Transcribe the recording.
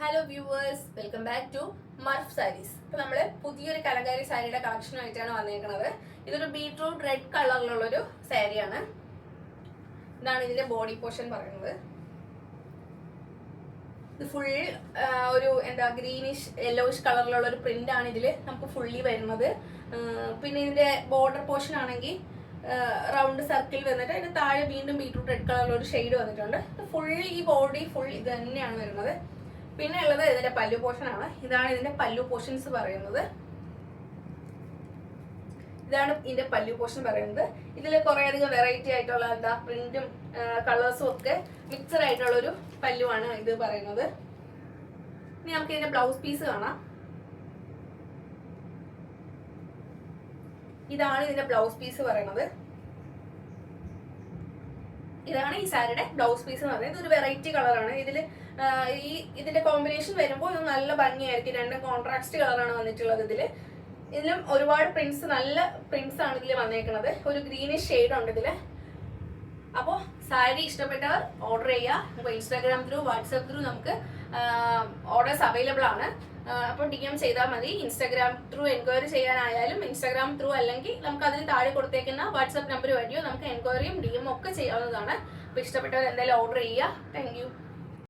Hello viewers, welcome back to Murph sarees. ഇപ്പൊ നമ്മള് പുതിയൊരു കലങ്കാരി സാരിയുടെ കളക്ഷനുമായിട്ടാണ് വന്നേക്കുന്നത്. ഇതൊരു ബീട്രൂട്ട് റെഡ് കളറിലുള്ളൊരു സാരിയാണ്. ഇതാണ് ഇതിന്റെ ബോഡി പോർഷൻ പറയുന്നത്. ഇത് ഫുൾ ഒരു ഗ്രീനിഷ് യെല്ലോയിഷ് കളറിലുള്ള ഒരു പ്രിന്റ് ആണ് ഇതിൽ നമുക്ക് ഫുള്ളി വരുന്നത്. പിന്നെ ഇതിന്റെ ബോർഡർ പോർഷൻ ആണെങ്കിൽ റൗണ്ട് സർക്കിൾ വന്നിട്ട് അതിന്റെ താഴെ വീണ്ടും ബീട്രൂട്ട് റെഡ് കളറിലുള്ള ഒരു ഷെയ്ഡ് വന്നിട്ടുണ്ട്. ഫുൾ ഈ ബോഡി ഫുൾ ഇത് തന്നെയാണ് വരുന്നത്. പിന്നെ ഉള്ളത് ഇതിന്റെ പല്ലു പോർഷൻ ആണ്. ഇതാണ് ഇതിന്റെ പല്ലു പോർഷൻസ് പറയുന്നത്. ഇതാണ് ഇതിന്റെ പല്ലു പോർഷൻ പറയുന്നത്. ഇതിൽ കുറെ അധികം വെറൈറ്റി ആയിട്ടുള്ള പ്രിന്റും കളേഴ്സും ഒക്കെ മിക്സഡ് ആയിട്ടുള്ള ഒരു പല്ലുവാണ് ഇത് പറയുന്നത്. ഇനി നമുക്ക് ഇതിന്റെ ബ്ലൗസ് പീസ് കാണാം. ഇതാണ് ഇതിന്റെ ബ്ലൗസ് പീസ് പറയുന്നത്. ഇതാണ് ഈ സാരിയുടെ ബ്ലൗസ് പീസ് എന്ന് പറയുന്നത്. ഇതൊരു വെറൈറ്റി കളറാണ്. ഇതിന്റെ കോമ്പിനേഷൻ വരുമ്പോൾ ഇത് നല്ല ഭംഗിയായിരിക്കും. രണ്ട് കോൺട്രാസ്റ്റ് കളറാണ് വന്നിട്ടുള്ളത്. ഇതിലും ഒരുപാട് പ്രിന്റ്സ്, നല്ല പ്രിന്റ്സ് ആണ് ഇതിൽ വന്നേക്കുന്നത്. ഒരു ഗ്രീനിഷ് ഷെയ്ഡ് ഉണ്ട് ഇതില്. അപ്പോൾ സാരി ഇഷ്ടപ്പെട്ടവർ ഓർഡർ ചെയ്യുക. അപ്പോൾ ഇൻസ്റ്റാഗ്രാം ത്രൂ, വാട്സാപ്പ് ത്രൂ നമുക്ക് ഓർഡേഴ്സ് അവൈലബിൾ ആണ്. അപ്പോൾ DM ചെയ്താൽ മതി. ഇൻസ്റ്റാഗ്രാം ത്രൂ എൻക്വയറി ചെയ്യാനായാലും, ഇൻസ്റ്റാഗ്രാം ത്രൂ അല്ലെങ്കിൽ നമുക്ക് അതിന് താഴെ കൊടുത്തേക്കുന്ന വാട്സാപ്പ് നമ്പർ വഴിയോ നമുക്ക് എൻക്വയറിയും DM ഒക്കെ ചെയ്യാവുന്നതാണ്. അപ്പോൾ ഇഷ്ടപ്പെട്ടവർ എന്തായാലും ഓർഡർ ചെയ്യുക. Thank you.